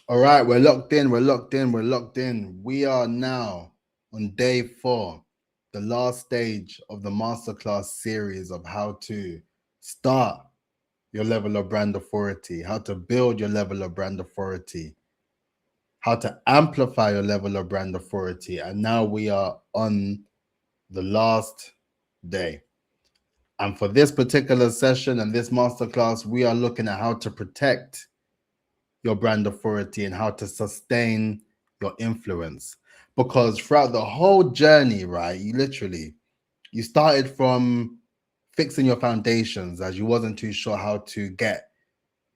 All right, we're locked in. We're locked in. We're locked in. We are now on day 4, the last stage of the masterclass series of how to start your level of brand authority, how to build your level of brand authority, how to amplify your level of brand authority. And now we are on the last day. And for this particular session and this masterclass, we are looking at how to protect your brand authority and how to sustain your influence. Because throughout the whole journey, right, you started from fixing your foundations as you wasn't too sure how to get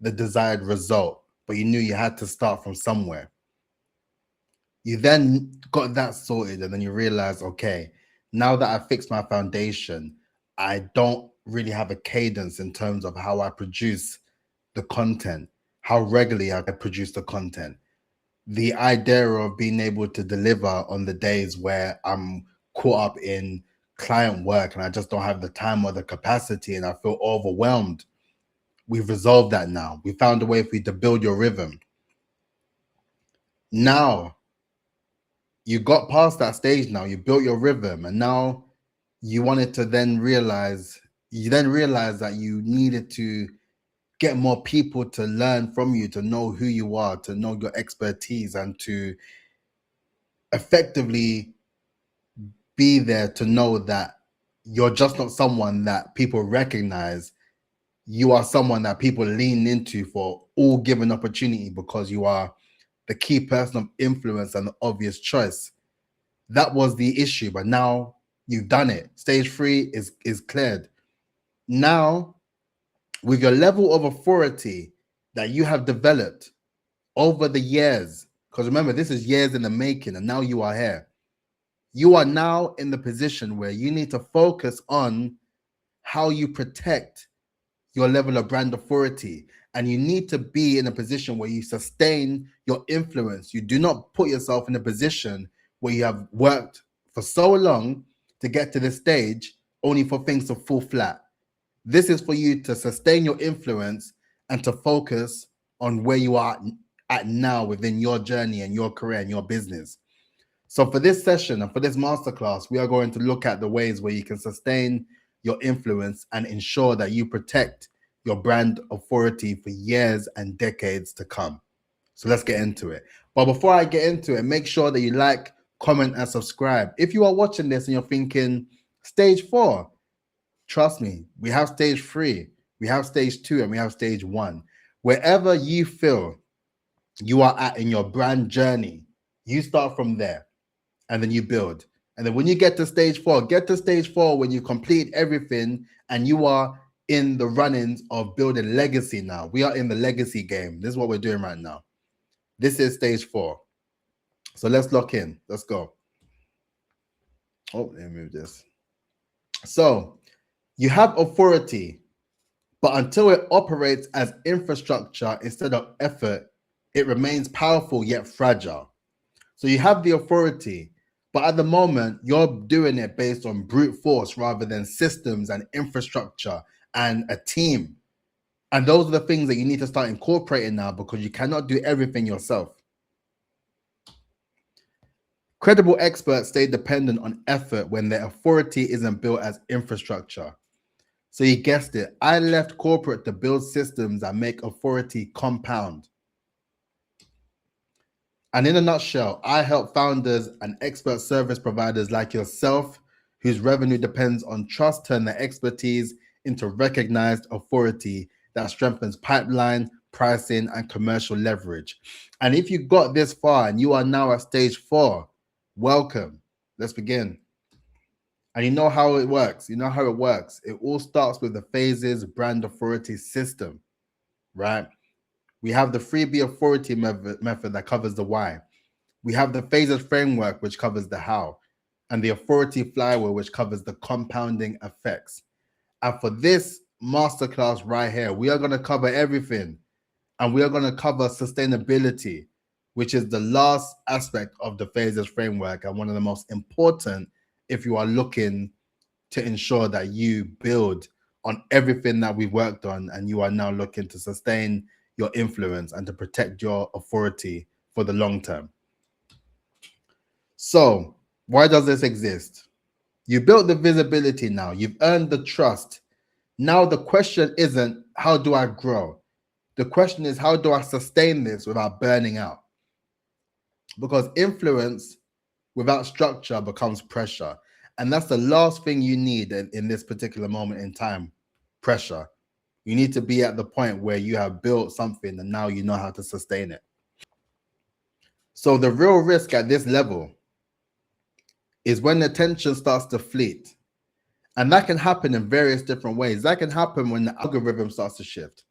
the desired result, but you knew you had to start from somewhere. You then got that sorted and then you realize, okay, now that I fixed my foundation, I don't really have a cadence in terms of how I produce the content, how regularly I produce the content. The idea of being able to deliver on the days where I'm caught up in client work and I just don't have the time or the capacity and I feel overwhelmed. We've resolved that now. We found a way for you to build your rhythm. Now, you got past that stage now, you built your rhythm, and now you wanted to then realize that you needed to get more people to learn from you, to know who you are, to know your expertise, and to effectively be there to know that you're just not someone that people recognize. You are someone that people lean into for all given opportunity because you are the key person of influence and the obvious choice. That was the issue, but now you've done it. Stage 3 is cleared. Now, with your level of authority that you have developed over the years, because remember, this is years in the making, and now you are here. You are now in the position where you need to focus on how you protect your level of brand authority. And you need to be in a position where you sustain your influence. You do not put yourself in a position where you have worked for so long to get to this stage only for things to fall flat. This is for you to sustain your influence and to focus on where you are at now within your journey and your career and your business. So for this session and for this masterclass, we are going to look at the ways where you can sustain your influence and ensure that you protect your brand authority for years and decades to come. So let's get into it. But before I get into it, make sure that you like, comment, and subscribe. If you are watching this and you're thinking, stage 4, trust me, we have stage 3, we have stage 2, and we have stage 1. Wherever you feel you are at in your brand journey, you start from there and then you build. And then when you get to stage 4, when you complete everything and you are in the runnings of building legacy now. We are in the legacy game. This is what we're doing right now. This is stage 4. So let's lock in. Let's go. Oh, let me move this. So you have authority, but until it operates as infrastructure instead of effort, it remains powerful yet fragile. So you have the authority, but at the moment, you're doing it based on brute force rather than systems and infrastructure and a team. And those are the things that you need to start incorporating now because you cannot do everything yourself. Credible experts stay dependent on effort when their authority isn't built as infrastructure. So you guessed it. I left corporate to build systems that make authority compound. And in a nutshell, I help founders and expert service providers like yourself, whose revenue depends on trust, turn their expertise into recognized authority that strengthens pipeline, pricing, and commercial leverage. And if you got this far and you are now at stage 4, welcome. Let's begin. And you know how it works. It all starts with the PHASES brand authority system, right? We have the 3B authority method that covers the why. We have the PHASES framework, which covers the how, and the Authority Flywheel, which covers the compounding effects. And for this masterclass right here, we are going to cover everything. And we are going to cover sustainability, which is the last aspect of the PHASES framework and one of the most important if you are looking to ensure that you build on everything that we've worked on and you are now looking to sustain your influence and to protect your authority for the long term. So why does this exist? You built the visibility now. You've earned the trust. Now the question isn't, how do I grow? The question is, how do I sustain this without burning out? Because influence without structure becomes pressure. And that's the last thing you need in this particular moment in time, pressure. You need to be at the point where you have built something and now you know how to sustain it. So the real risk at this level is when attention starts to fleet. And that can happen in various different ways. That can happen when the algorithm starts to shift.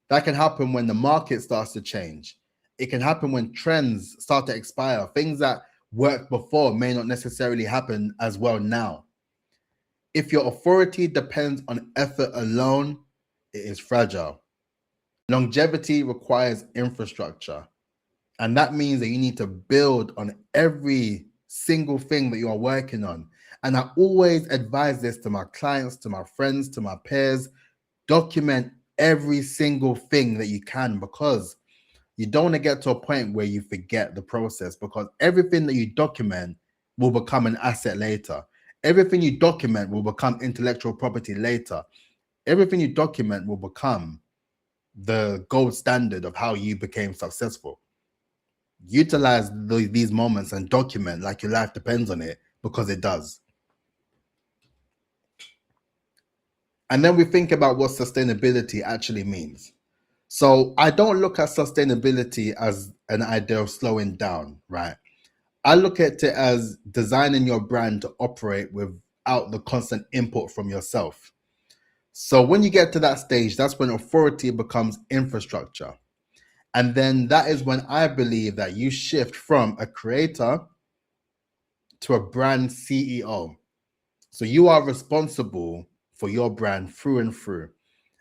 That can happen when the market starts to change. It can happen when trends start to expire. Things that worked before may not necessarily happen as well now. If your authority depends on effort alone, it is fragile. Longevity requires infrastructure. And that means that you need to build on every single thing that you are working on. And I always advise this to my clients, to my friends, to my peers. Document every single thing that you can, because you don't want to get to a point where you forget the process, because everything that you document will become an asset later. Everything you document will become intellectual property later. Everything you document will become the gold standard of how you became successful. Utilize these moments and document like your life depends on it, because it does. And then we think about what sustainability actually means. So I don't look at sustainability as an idea of slowing down, right? I look at it as designing your brand to operate without the constant input from yourself. So when you get to that stage, that's when authority becomes infrastructure. And then that is when I believe that you shift from a creator to a brand CEO. So you are responsible for your brand through and through.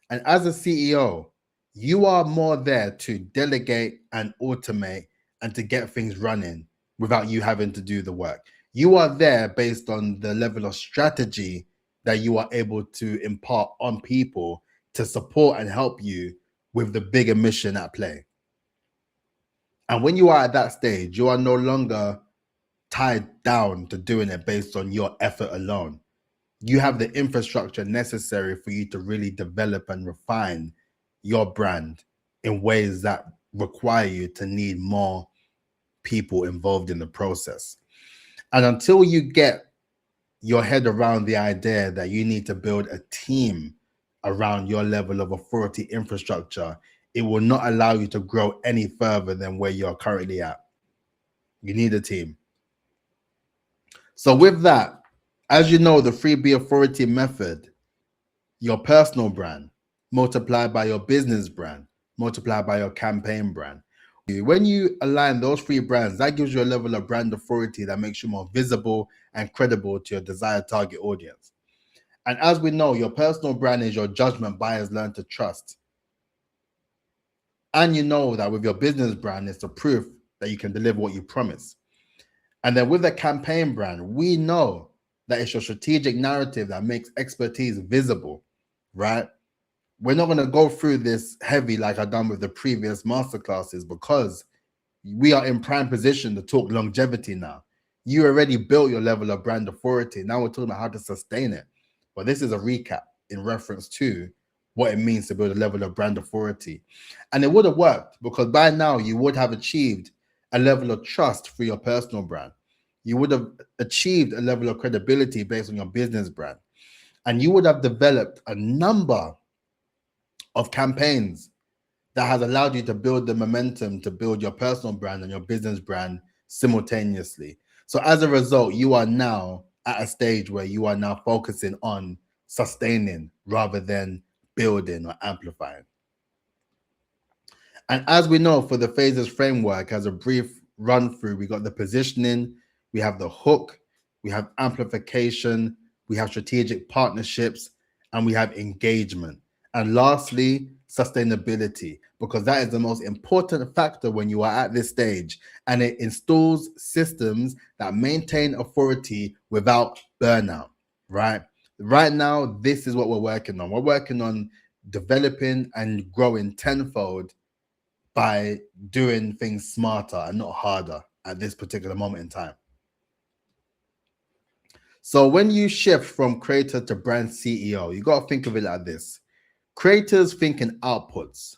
And as a CEO, you are more there to delegate and automate and to get things running without you having to do the work. You are there based on the level of strategy that you are able to impart on people to support and help you with the bigger mission at play. And when you are at that stage, you are no longer tied down to doing it based on your effort alone. You have the infrastructure necessary for you to really develop and refine your brand in ways that require you to need more people involved in the process. And until you get your head around the idea that you need to build a team around your level of authority infrastructure, it will not allow you to grow any further than where you're currently at. You need a team. So with that, as you know, the 3B authority method, your personal brand multiplied by your business brand, multiplied by your campaign brand. When you align those three brands, that gives you a level of brand authority that makes you more visible and credible to your desired target audience. And as we know, your personal brand is your judgment buyers learn to trust. And you know that with your business brand, it's the proof that you can deliver what you promise. And then with the campaign brand, we know that it's your strategic narrative that makes expertise visible, right? We're not going to go through this heavy like I've done with the previous masterclasses, because we are in prime position to talk longevity now. You already built your level of brand authority. Now we're talking about how to sustain it. But this is a recap in reference to what it means to build a level of brand authority. And it would have worked, because by now you would have achieved a level of trust for your personal brand. You would have achieved a level of credibility based on your business brand. And you would have developed a number of campaigns that has allowed you to build the momentum to build your personal brand and your business brand simultaneously. So as a result, you are now at a stage where you are now focusing on sustaining rather than building or amplifying. And as we know, for the phases framework, as a brief run through, we got the positioning, we have the hook, we have amplification, we have strategic partnerships, and we have engagement. And lastly, sustainability, because that is the most important factor when you are at this stage, and it installs systems that maintain authority without burnout, right? Right now, this is what we're working on. We're working on developing and growing tenfold by doing things smarter and not harder at this particular moment in time. So when you shift from creator to brand CEO, you got to think of it like this. Creators think in outputs.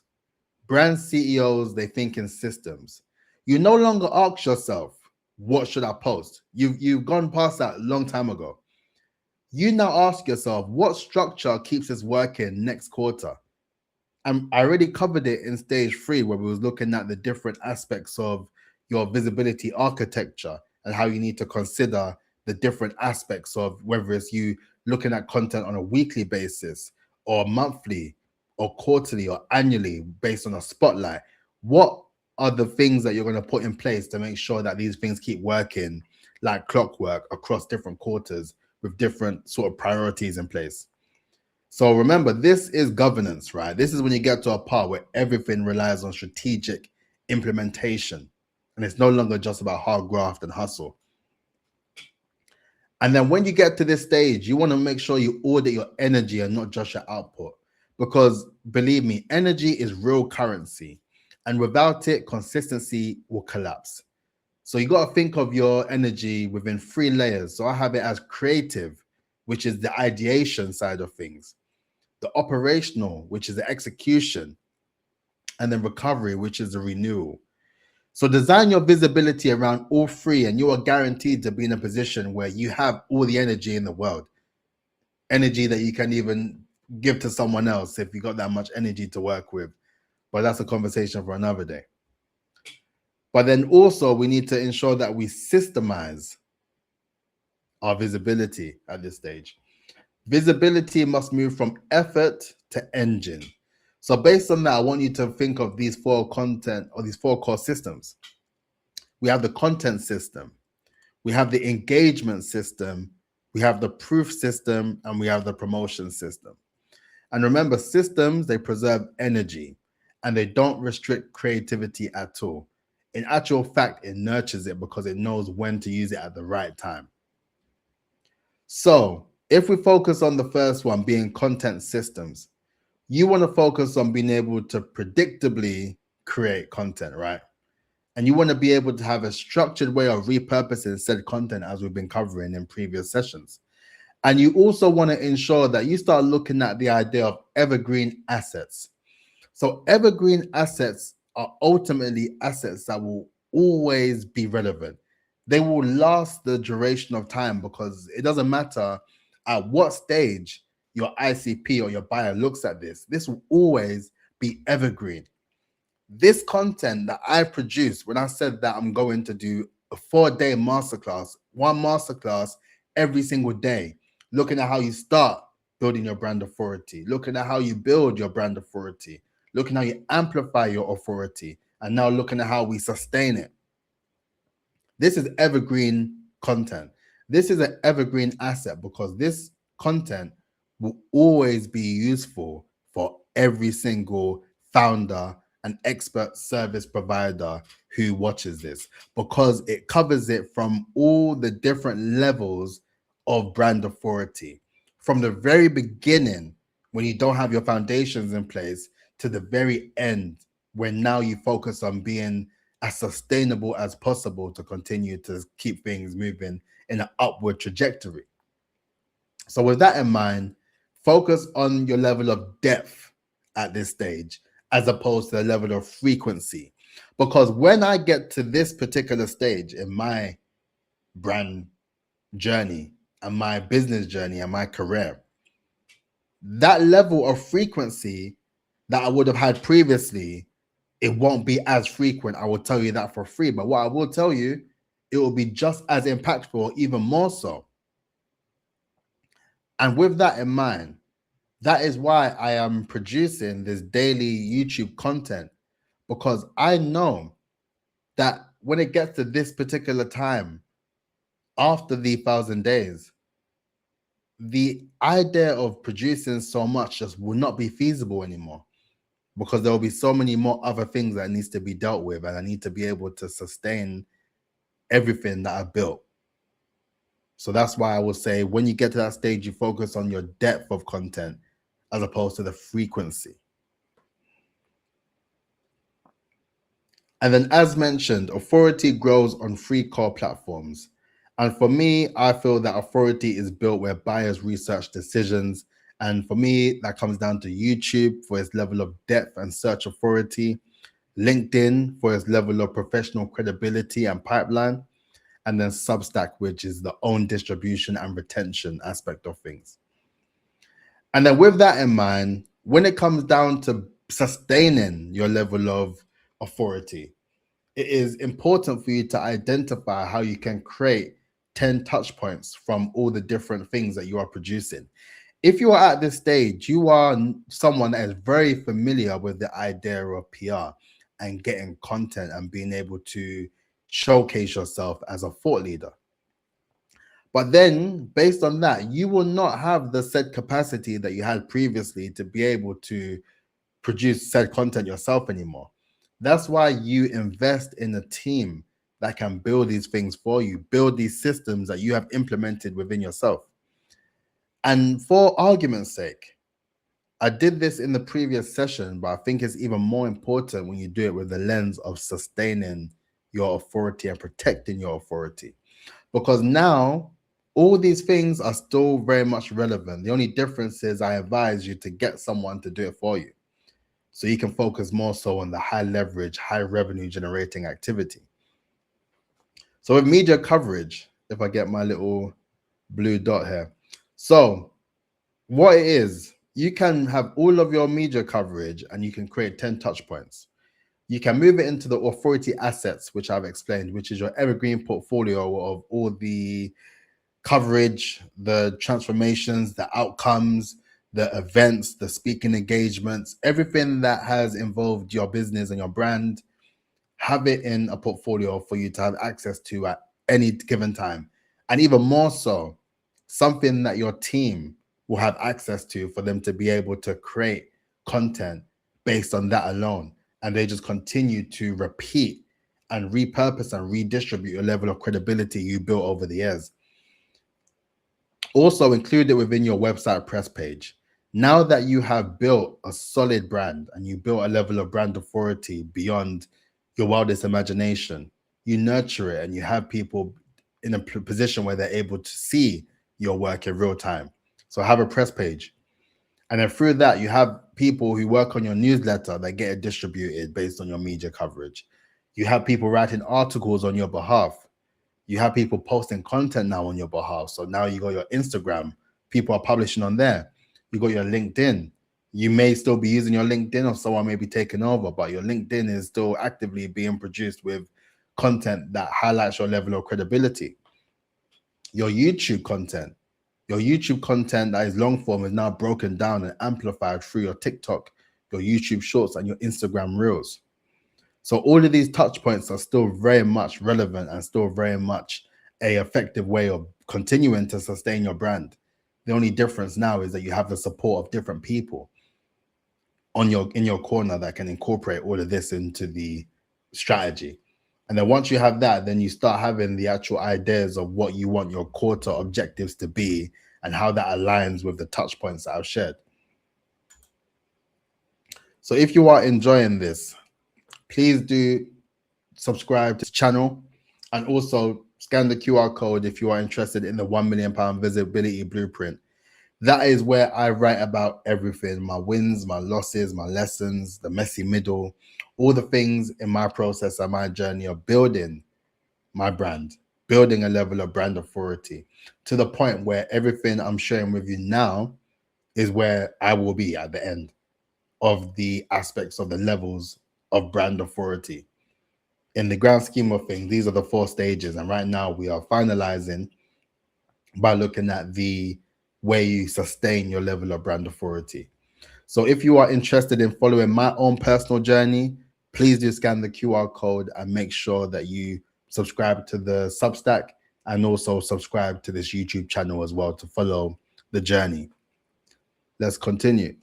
Brand CEOs, they think in systems. You no longer ask yourself, what should I post? You've gone past that a long time ago. You now ask yourself, what structure keeps us working next quarter? And I already covered it in stage 3, where we was looking at the different aspects of your visibility architecture and how you need to consider the different aspects of whether it's you looking at content on a weekly basis or monthly or quarterly or annually based on a spotlight. What are the things that you're going to put in place to make sure that these things keep working like clockwork across different quarters with different sort of priorities in place? So remember, this is governance, right? This is when you get to a part where everything relies on strategic implementation, and it's no longer just about hard graft and hustle. And then when you get to this stage, you want to make sure you audit your energy and not just your output, because believe me, energy is real currency, and without it, consistency will collapse. So you got to think of your energy within 3 layers. So I have it as creative, which is the ideation side of things, the operational, which is the execution, and then recovery, which is the renewal. So design your visibility around all 3, and you are guaranteed to be in a position where you have all the energy in the world, energy that you can even give to someone else if you got that much energy to work with. But that's a conversation for another day. But then also we need to ensure that we systemize our visibility at this stage. Visibility must move from effort to engine. So based on that, I want you to think of these 4 content or these 4 core systems. We have the content system, we have the engagement system, we have the proof system, and we have the promotion system. And remember, systems, they preserve energy and they don't restrict creativity at all. In actual fact, it nurtures it because it knows when to use it at the right time. So if we focus on the first one being content systems, you want to focus on being able to predictably create content, right? And you want to be able to have a structured way of repurposing said content, as we've been covering in previous sessions. And you also want to ensure that you start looking at the idea of evergreen assets. So evergreen assets are ultimately assets that will always be relevant. They will last the duration of time, because it doesn't matter at what stage your ICP or your buyer looks at this. This will always be evergreen. This content that I produced, when I said that I'm going to do a 4-day masterclass, 1 masterclass every single day, looking at how you start building your brand authority, looking at how you build your brand authority, looking at how you amplify your authority, and now looking at how we sustain it. This is evergreen content. This is an evergreen asset, because this content will always be useful for every single founder and expert service provider who watches this, because it covers it from all the different levels of brand authority, from the very beginning when you don't have your foundations in place to the very end when now you focus on being as sustainable as possible to continue to keep things moving in an upward trajectory. So with that in mind, focus on your level of depth at this stage as opposed to the level of frequency. Because when I get to this particular stage in my brand journey and my business journey and my career, that level of frequency that I would have had previously, it won't be as frequent. I will tell you that for free. But what I will tell you, it will be just as impactful, or even more so. And with that in mind, that is why I am producing this daily YouTube content, because I know that when it gets to this particular time, after the 1,000 days, the idea of producing so much just will not be feasible anymore, because there will be so many more other things that needs to be dealt with, and I need to be able to sustain everything that I've built. So that's why I will say, when you get to that stage, you focus on your depth of content as opposed to the frequency. And then, as mentioned, authority grows on 3 core platforms. And for me, I feel that authority is built where buyers research decisions. And for me, that comes down to YouTube for its level of depth and search authority, LinkedIn for its level of professional credibility and pipeline, and then Substack, which is the own distribution and retention aspect of things. And then with that in mind, when it comes down to sustaining your level of authority, it is important for you to identify how you can create 10 touch points from all the different things that you are producing. If you are at this stage, you are someone that is very familiar with the idea of PR and getting content and being able to showcase yourself as a thought leader. But then, based on that, you will not have the said capacity that you had previously to be able to produce said content yourself anymore. That's why you invest in a team that can build these things for you, build these systems that you have implemented within yourself. And for argument's sake, I did this in the previous session, but I think it's even more important when you do it with the lens of sustaining your authority and protecting your authority. Because now all these things are still very much relevant. The only difference is I advise you to get someone to do it for you, so you can focus more so on the high leverage, high revenue generating activity. So with media coverage, if I get my little blue dot here. So what it is, you can have all of your media coverage and you can create 10 touch points. You can move it into the authority assets, which I've explained, which is your evergreen portfolio of all the coverage, the transformations, the outcomes, the events, the speaking engagements, everything that has involved your business and your brand. Have it in a portfolio for you to have access to at any given time. And even more so, something that your team will have access to for them to be able to create content based on that alone. And they just continue to repeat and repurpose and redistribute your level of credibility you built over the years. Also include it within your website press page. Now that you have built a solid brand and you built a level of brand authority beyond your wildest imagination, you nurture it and you have people in a position where they're able to see your work in real time. So have a press page. And then through that, you have people who work on your newsletter that get it distributed based on your media coverage. You have people writing articles on your behalf. You have people posting content now on your behalf. So now you got your Instagram, people are publishing on there. You got your LinkedIn. You may still be using your LinkedIn or someone may be taking over, but your LinkedIn is still actively being produced with content that highlights your level of credibility. Your YouTube content that is long form is now broken down and amplified through your TikTok, your YouTube shorts, and your Instagram reels. So all of these touch points are still very much relevant and still very much a effective way of continuing to sustain your brand. The only difference now is that you have the support of different people in your corner that can incorporate all of this into the strategy. And then once you have that, then you start having the actual ideas of what you want your quarter objectives to be and how that aligns with the touch points that I've shared. So if you are enjoying this, please do subscribe to this channel and also scan the QR code if you are interested in the £1 million visibility blueprint. That is where I write about everything, my wins, my losses, my lessons, the messy middle, all the things in my process and my journey of building my brand, building a level of brand authority to the point where everything I'm sharing with you now is where I will be at the end of the aspects of the levels of brand authority. In the grand scheme of things, these are the 4 stages. And right now we are finalizing by looking at the way you sustain your level of brand authority. So if you are interested in following my own personal journey, please do scan the QR code and make sure that you subscribe to the Substack and also subscribe to this YouTube channel as well to follow the journey. Let's continue.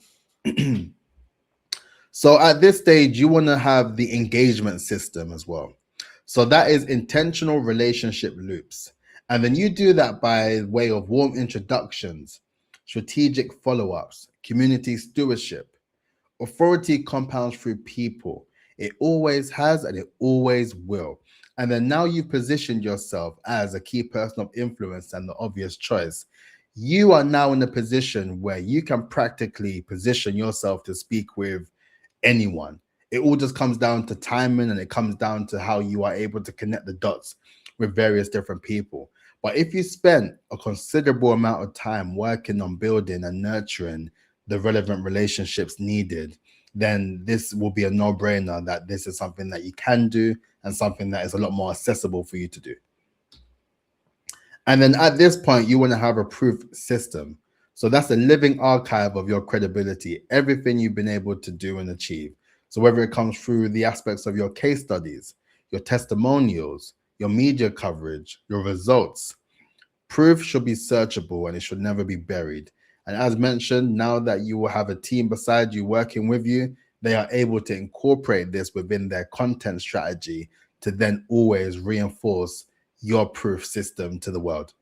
So at this stage, you want to have the engagement system as well. So that is intentional relationship loops. And then you do that by way of warm introductions, strategic follow-ups, community stewardship. Authority compounds through people. It always has and it always will. And then now you've positioned yourself as a key person of influence and the obvious choice. You are now in a position where you can practically position yourself to speak with anyone. It all just comes down to timing, and it comes down to how you are able to connect the dots with various different people. But if you spend a considerable amount of time working on building and nurturing the relevant relationships needed, then this will be a no-brainer that this is something that you can do and something that is a lot more accessible for you to do. And then at this point, you want to have a proof system. So that's a living archive of your credibility, everything you've been able to do and achieve. So whether it comes through the aspects of your case studies, your testimonials, your media coverage, your results, proof should be searchable and it should never be buried. And as mentioned, now that you will have a team beside you working with you, they are able to incorporate this within their content strategy to then always reinforce your proof system to the world.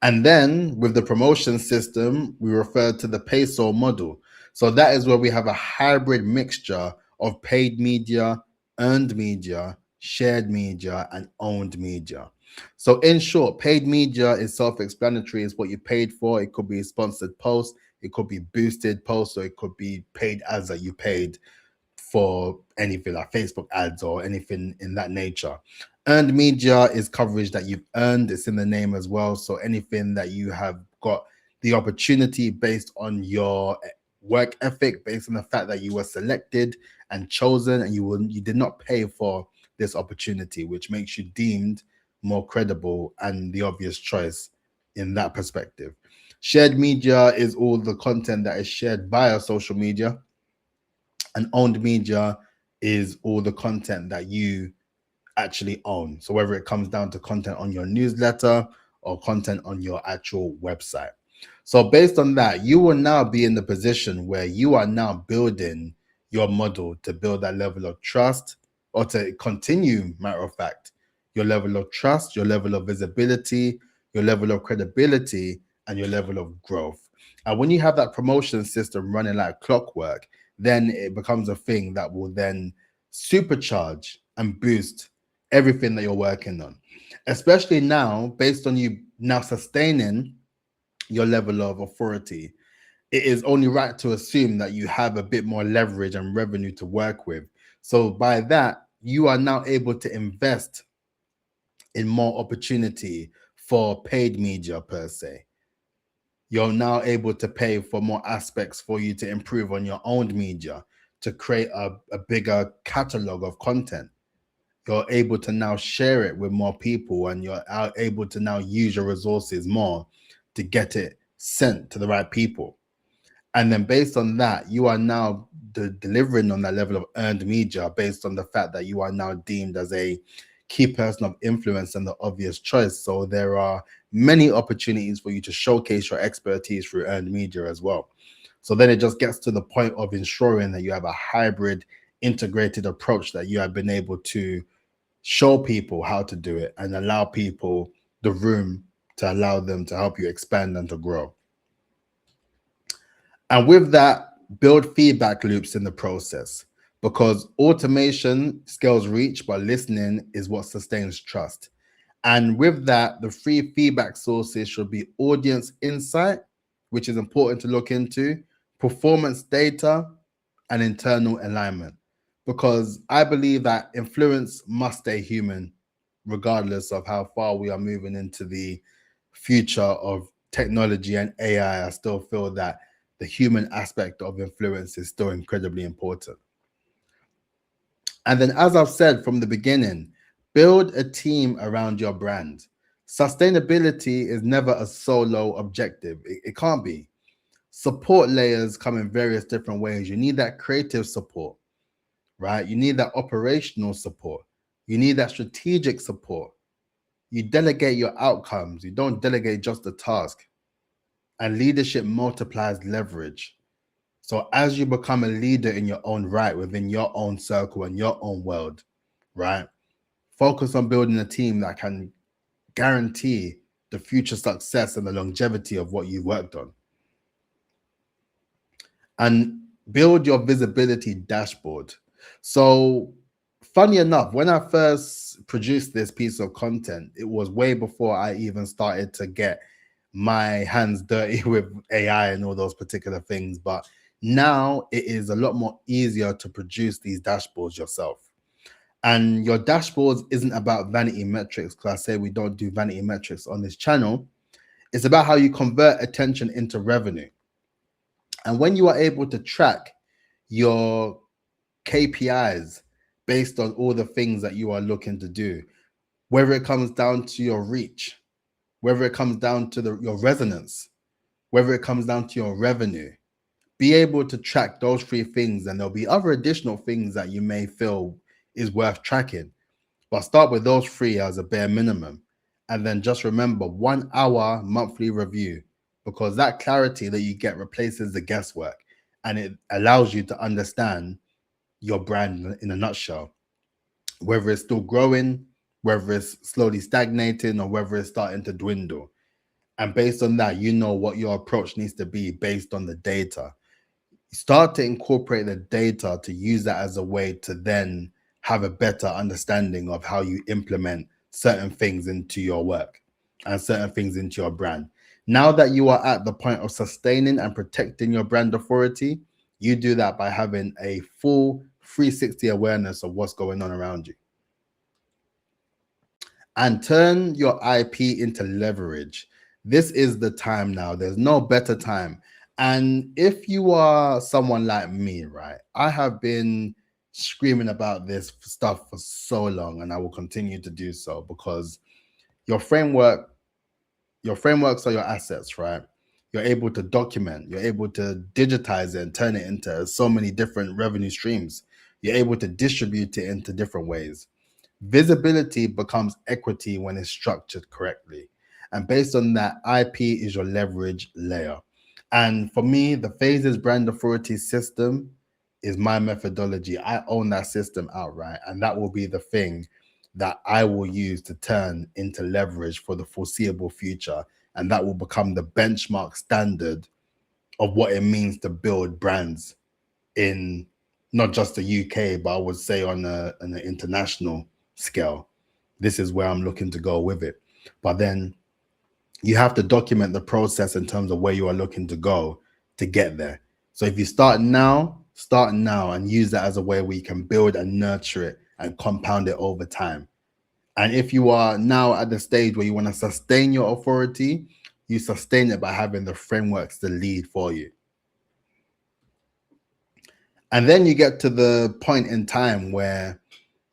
And then with the promotion system, we refer to the PESO model. So that is where we have a hybrid mixture of paid media, earned media, shared media, and owned media. So in short, paid media is self-explanatory. It's what you paid for. It could be sponsored posts, it could be boosted posts, or it could be paid ads that you paid for anything like Facebook ads or anything in that nature. Earned media is coverage that you've earned. It's in the name as well. So anything that you have got the opportunity based on your work ethic, based on the fact that you were selected and chosen, and you did not pay for this opportunity, which makes you deemed more credible and the obvious choice in that perspective. Shared media is all the content that is shared via social media, and owned media is all the content that you actually own. So whether it comes down to content on your newsletter or content on your actual website. So based on that, you will now be in the position where you are now building your model to build that level of trust, or to continue, matter of fact, your level of trust, your level of visibility, your level of credibility, and your level of growth. And when you have that promotion system running like clockwork, then it becomes a thing that will then supercharge and boost everything that you're working on, especially now based on you now sustaining your level of authority. It is only right to assume that you have a bit more leverage and revenue to work with. So by that, you are now able to invest in more opportunity for paid media per se. You're now able to pay for more aspects for you to improve on your own media, to create a bigger catalog of content. You're able to now share it with more people, and you're able to now use your resources more to get it sent to the right people. And then based on that, you are now delivering on that level of earned media based on the fact that you are now deemed as a key person of influence and the obvious choice. So there are many opportunities for you to showcase your expertise through earned media as well. So then it just gets to the point of ensuring that you have a hybrid integrated approach, that you have been able to show people how to do it and allow people the room to allow them to help you expand and to grow. And with that, build feedback loops in the process, because automation scales reach, but listening is what sustains trust. And with that, the free feedback sources should be audience insight, which is important to look into, performance data, and internal alignment. Because I believe that influence must stay human, regardless of how far we are moving into the future of technology and AI. I still feel that the human aspect of influence is still incredibly important. And then, as I've said from the beginning, build a team around your brand. Sustainability is never a solo objective. It can't be. Support layers come in various different ways. You need that creative support, right? You need that operational support. You need that strategic support. You delegate your outcomes. You don't delegate just the task. And leadership multiplies leverage. So as you become a leader in your own right, within your own circle and your own world, right? Focus on building a team that can guarantee the future success and the longevity of what you worked on. And Build your visibility dashboard. So, funny enough, when I first produced this piece of content, it was way before I even started to get my hands dirty with AI and all those particular things. But now it is a lot more easier to produce these dashboards yourself. And your dashboards isn't about vanity metrics, because I say we don't do vanity metrics on this channel. It's about how you convert attention into revenue. And when you are able to track your KPIs based on all the things that you are looking to do, whether it comes down to your reach, whether it comes down to your resonance, whether it comes down to your revenue, be able to track those three things. And there'll be other additional things that you may feel is worth tracking. But start with those three as a bare minimum. And then just remember 1 hour monthly review, because that clarity that you get replaces the guesswork and it allows you to understand your brand in a nutshell, whether it's still growing, whether it's slowly stagnating, or whether it's starting to dwindle. And based on that, you know what your approach needs to be based on the data. Start to incorporate the data to use that as a way to then have a better understanding of how you implement certain things into your work and certain things into your brand. Now that you are at the point of sustaining and protecting your brand authority, you do that by having a full 360 awareness of what's going on around you. And turn your IP into leverage. This is the time now. There's no better time. And if you are someone like me, right, I have been screaming about this stuff for so long, and I will continue to do so, because your frameworks are your assets, right? You're able to document, you're able to digitize it and turn it into so many different revenue streams. You're able to distribute it into different ways. Visibility becomes equity when it's structured correctly. And based on that, IP is your leverage layer. And for me, the P.H.A.S.E brand authority system is my methodology. I own that system outright, and that will be the thing that I will use to turn into leverage for the foreseeable future. And that will become the benchmark standard of what it means to build brands in not just the UK, but I would say on an international scale. This is where I'm looking to go with it. But then you have to document the process in terms of where you are looking to go to get there. So if you start now and use that as a way where you can build and nurture it and compound it over time. And if you are now at the stage where you want to sustain your authority, you sustain it by having the frameworks to lead for you. And then you get to the point in time where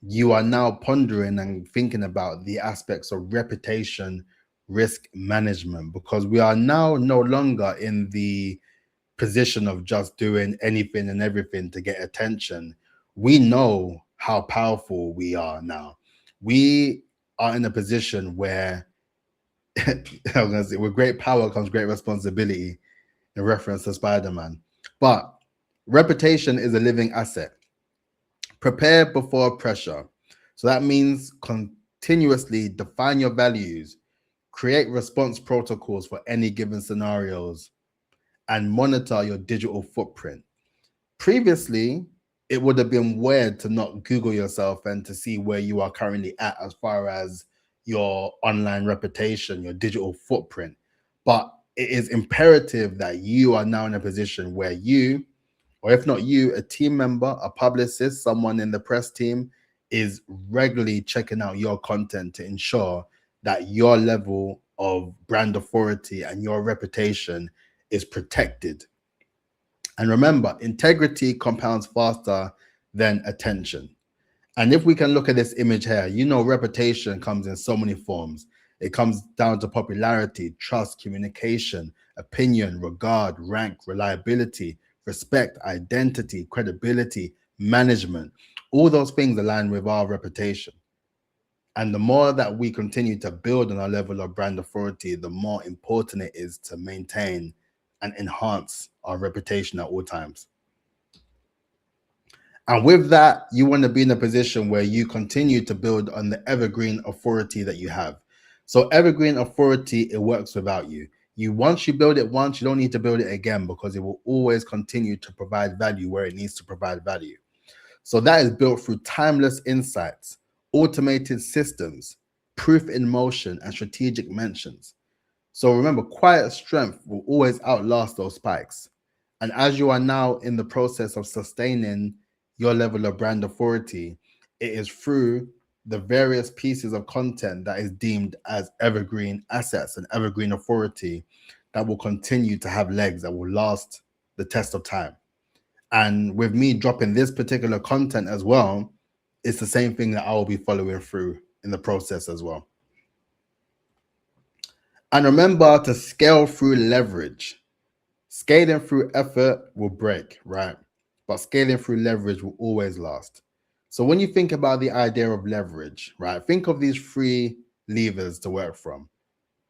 you are now pondering and thinking about the aspects of reputation risk management, because we are now no longer in the position of just doing anything and everything to get attention. We know how powerful we are now. We are in a position where I'm gonna say, with great power comes great responsibility, in reference to Spider-Man. But reputation is a living asset. Prepare before pressure. So that means continuously define your values, create response protocols for any given scenarios, and monitor your digital footprint. Previously, it would have been weird to not Google yourself and to see where you are currently at as far as your online reputation, your digital footprint. But it is imperative that you are now in a position where you, or if not you, a team member, a publicist, someone in the press team, is regularly checking out your content to ensure that your level of brand authority and your reputation is protected. And remember, integrity compounds faster than attention. And if we can look at this image here, you know, reputation comes in so many forms. It comes down to popularity, trust, communication, opinion, regard, rank, reliability, respect, identity, credibility, management. All those things align with our reputation. And the more that we continue to build on our level of brand authority, the more important it is to maintain and enhance our reputation at all times. And with that, you want to be in a position where you continue to build on the evergreen authority that you have. So evergreen authority, it works without you. Once you build it once, you don't need to build it again, because it will always continue to provide value where it needs to provide value. So that is built through timeless insights, automated systems, proof in motion, and strategic mentions. So remember, quiet strength will always outlast those spikes. And as you are now in the process of sustaining your level of brand authority, it is through the various pieces of content that is deemed as evergreen assets and evergreen authority that will continue to have legs, that will last the test of time. And with me dropping this particular content as well, it's the same thing that I will be following through in the process as well. And remember to scale through leverage. Scaling through effort will break, right? But scaling through leverage will always last. So when you think about the idea of leverage, right, think of these three levers to work from.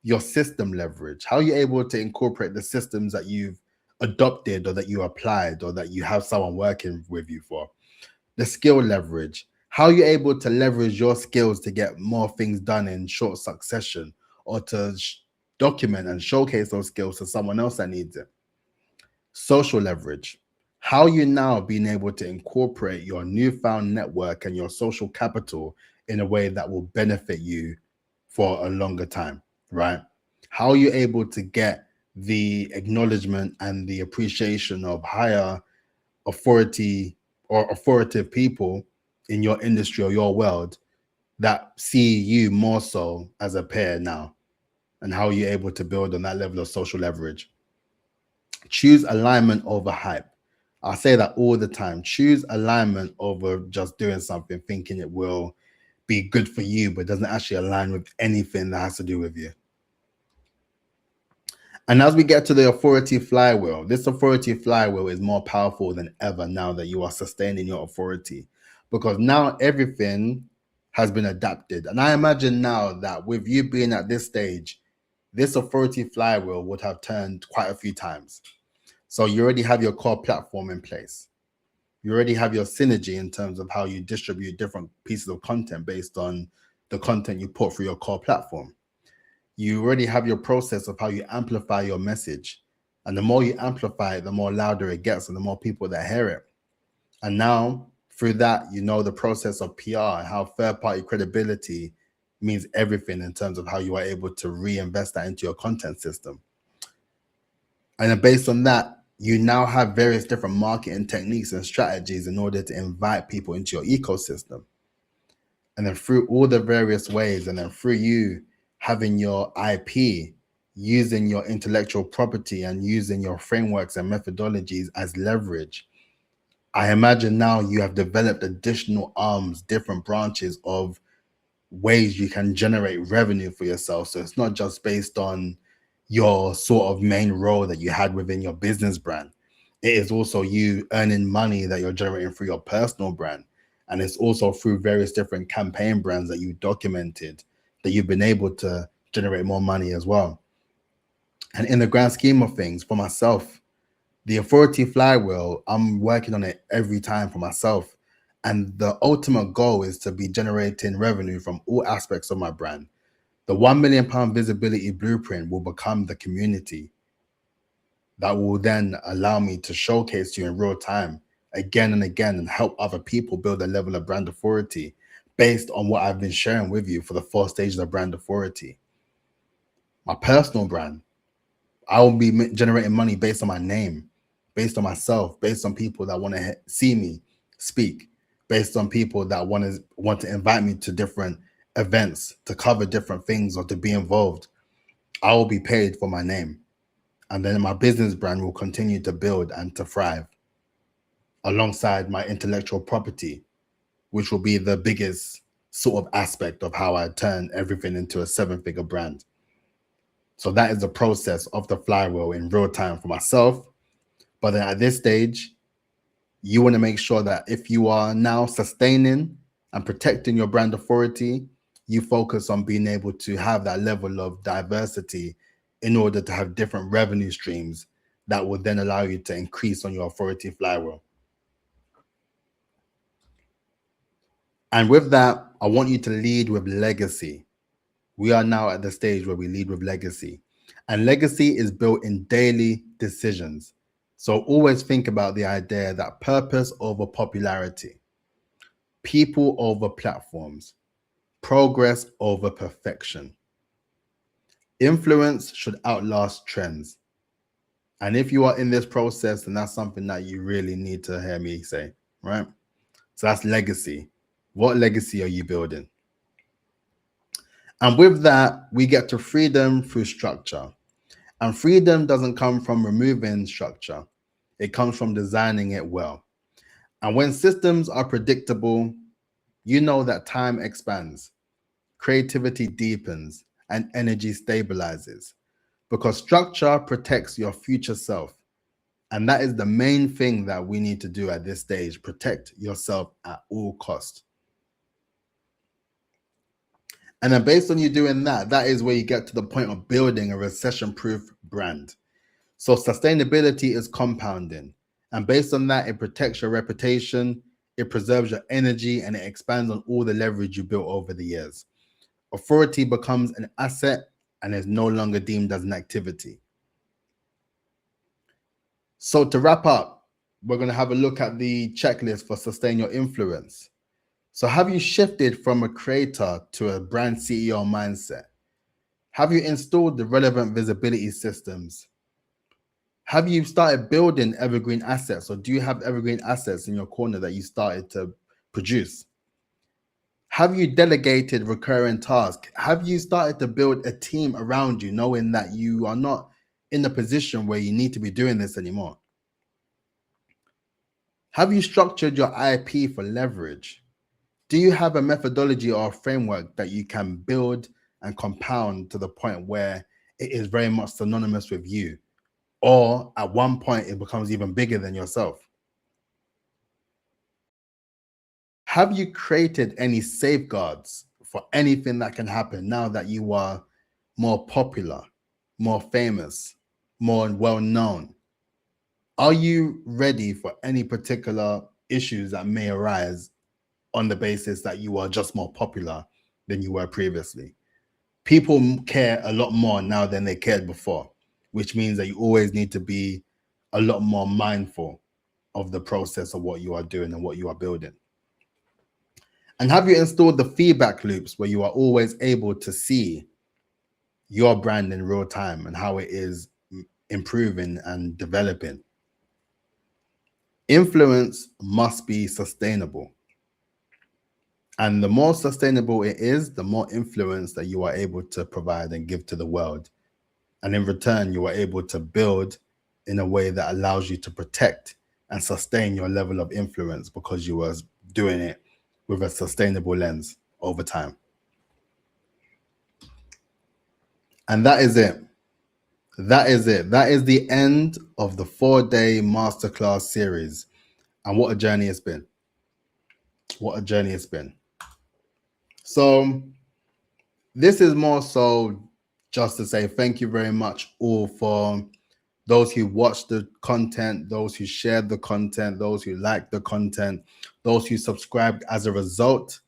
Your system leverage, how you're able to incorporate the systems that you've adopted or that you applied or that you have someone working with you for. The skill leverage, how you're able to leverage your skills to get more things done in short succession, or to document and showcase those skills to someone else that needs it. Social leverage, how you now being able to incorporate your newfound network and your social capital in a way that will benefit you for a longer time, right? How you're able to get the acknowledgement and the appreciation of higher authority or authoritative people in your industry or your world that see you more so as a peer now, and how you're able to build on that level of social leverage. Choose alignment over hype. I say that all the time. Choose alignment over just doing something thinking it will be good for you, but doesn't actually align with anything that has to do with you. And as we get to the authority flywheel, this authority flywheel is more powerful than ever now that you are sustaining your authority, because now everything has been adapted. And I imagine now that with you being at this stage, this authority flywheel would have turned quite a few times. So you already have your core platform in place. You already have your synergy in terms of how you distribute different pieces of content based on the content you put through your core platform. You already have your process of how you amplify your message. And the more you amplify it, the more louder it gets and the more people that hear it. And now through that, you know the process of PR and how third-party credibility means everything in terms of how you are able to reinvest that into your content system. And then based on that, you now have various different marketing techniques and strategies in order to invite people into your ecosystem. And then through all the various ways, and then through you having your IP, using your intellectual property and using your frameworks and methodologies as leverage, I imagine now you have developed additional arms, different branches of ways you can generate revenue for yourself. So it's not just based on your sort of main role that you had within your business brand. It is also you earning money that you're generating through your personal brand. And it's also through various different campaign brands that you documented that you've been able to generate more money as well. And in the grand scheme of things, for myself, the authority flywheel, I'm working on it every time for myself. And the ultimate goal is to be generating revenue from all aspects of my brand. The £1 million visibility blueprint will become the community that will then allow me to showcase you in real time again and again and help other people build a level of brand authority based on what I've been sharing with you for the 4 stages of brand authority. My personal brand, I will be generating money based on my name, based on myself, based on people that want to see me speak, based on people that want to invite me to different events, to cover different things or to be involved. I will be paid for my name. And then my business brand will continue to build and to thrive alongside my intellectual property, which will be the biggest sort of aspect of how I turn everything into a 7-figure brand. So that is the process of the flywheel in real time for myself. But then at this stage, you want to make sure that if you are now sustaining and protecting your brand authority, you focus on being able to have that level of diversity in order to have different revenue streams that will then allow you to increase on your authority flywheel. And with that, I want you to lead with legacy. We are now at the stage where we lead with legacy. And legacy is built in daily decisions. So always think about the idea that purpose over popularity, people over platforms, progress over perfection. Influence should outlast trends. And if you are in this process, then that's something that you really need to hear me say, right? So that's legacy. What legacy are you building? And with that, we get to freedom through structure. And freedom doesn't come from removing structure. It comes from designing it well. And when systems are predictable, you know that time expands, creativity deepens, and energy stabilizes. Because structure protects your future self. And that is the main thing that we need to do at this stage. Protect yourself at all costs. And then based on you doing that, that is where you get to the point of building a recession-proof brand. So sustainability is compounding. And based on that, it protects your reputation, it preserves your energy, and it expands on all the leverage you built over the years. Authority becomes an asset and is no longer deemed as an activity. So to wrap up, we're going to have a look at the checklist for sustain your influence. So have you shifted from a creator to a brand CEO mindset? Have you installed the relevant visibility systems? Have you started building evergreen assets, or do you have evergreen assets in your corner that you started to produce? Have you delegated recurring tasks? Have you started to build a team around you, knowing that you are not in the position where you need to be doing this anymore? Have you structured your IP for leverage? Do you have a methodology or a framework that you can build and compound to the point where it is very much synonymous with you? Or at one point, it becomes even bigger than yourself? Have you created any safeguards for anything that can happen now that you are more popular, more famous, more well known? Are you ready for any particular issues that may arise on the basis that you are just more popular than you were previously? People care a lot more now than they cared before, which means that you always need to be a lot more mindful of the process of what you are doing and what you are building. And have you installed the feedback loops where you are always able to see your brand in real time and how it is improving and developing? Influence must be sustainable. And the more sustainable it is, the more influence that you are able to provide and give to the world. And in return, you are able to build in a way that allows you to protect and sustain your level of influence because you were doing it with a sustainable lens over time. And that is it. That is it. That is the end of the 4-day masterclass series. And what a journey it's been. What a journey it's been. So this is more so just to say thank you very much all for those who watched the content, those who shared the content, those who liked the content, those who subscribed as a result.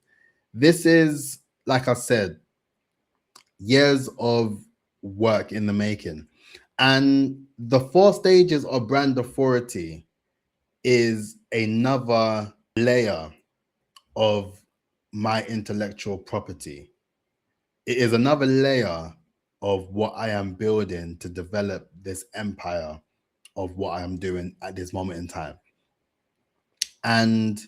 This is, like I said, years of work in the making. And the 4 stages of brand authority is another layer of my intellectual property. It is another layer of what I am building to develop this empire of what I am doing at this moment in time. And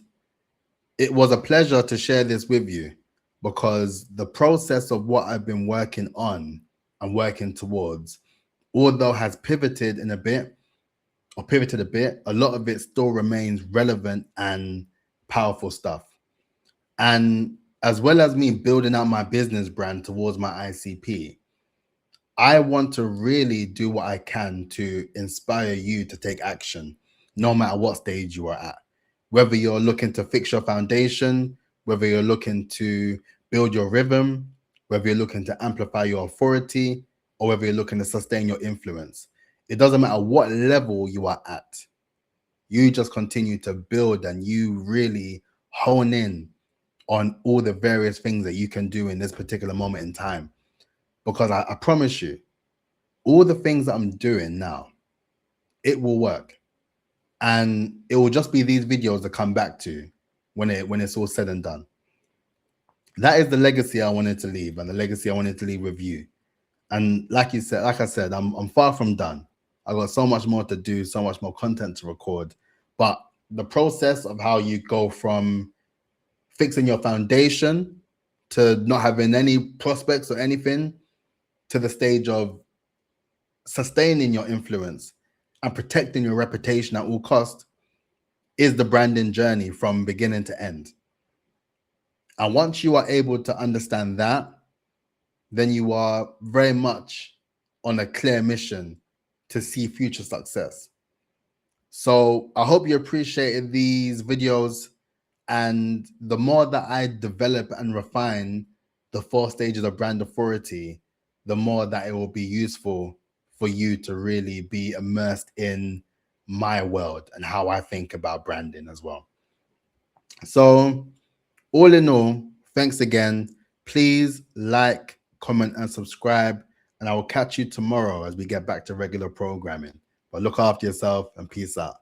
it was a pleasure to share this with you, because the process of what I've been working on and working towards, although has pivoted a bit, a lot of it still remains relevant and powerful stuff. And as well as me building out my business brand towards my ICP, I want to really do what I can to inspire you to take action, no matter what stage you are at. Whether you're looking to fix your foundation, whether you're looking to build your rhythm, whether you're looking to amplify your authority, or whether you're looking to sustain your influence. It doesn't matter what level you are at. You just continue to build and you really hone in on all the various things that you can do in this particular moment in time. Because I promise you, all the things that I'm doing now, it will work. And it will just be these videos to come back to when it's all said and done. That is the legacy I wanted to leave, and the legacy I wanted to leave with you. And like I said, I'm far from done. I got so much more to do, so much more content to record. But the process of how you go from fixing your foundation to not having any prospects or anything, to the stage of sustaining your influence and protecting your reputation at all costs, is the branding journey from beginning to end. And once you are able to understand that, then you are very much on a clear mission to see future success. So I hope you appreciated these videos. And the more that I develop and refine the 4 stages of brand authority, the more that it will be useful for you to really be immersed in my world and how I think about branding as well. So all in all, thanks again. Please like, comment, and subscribe. And I will catch you tomorrow as we get back to regular programming. But look after yourself and peace out.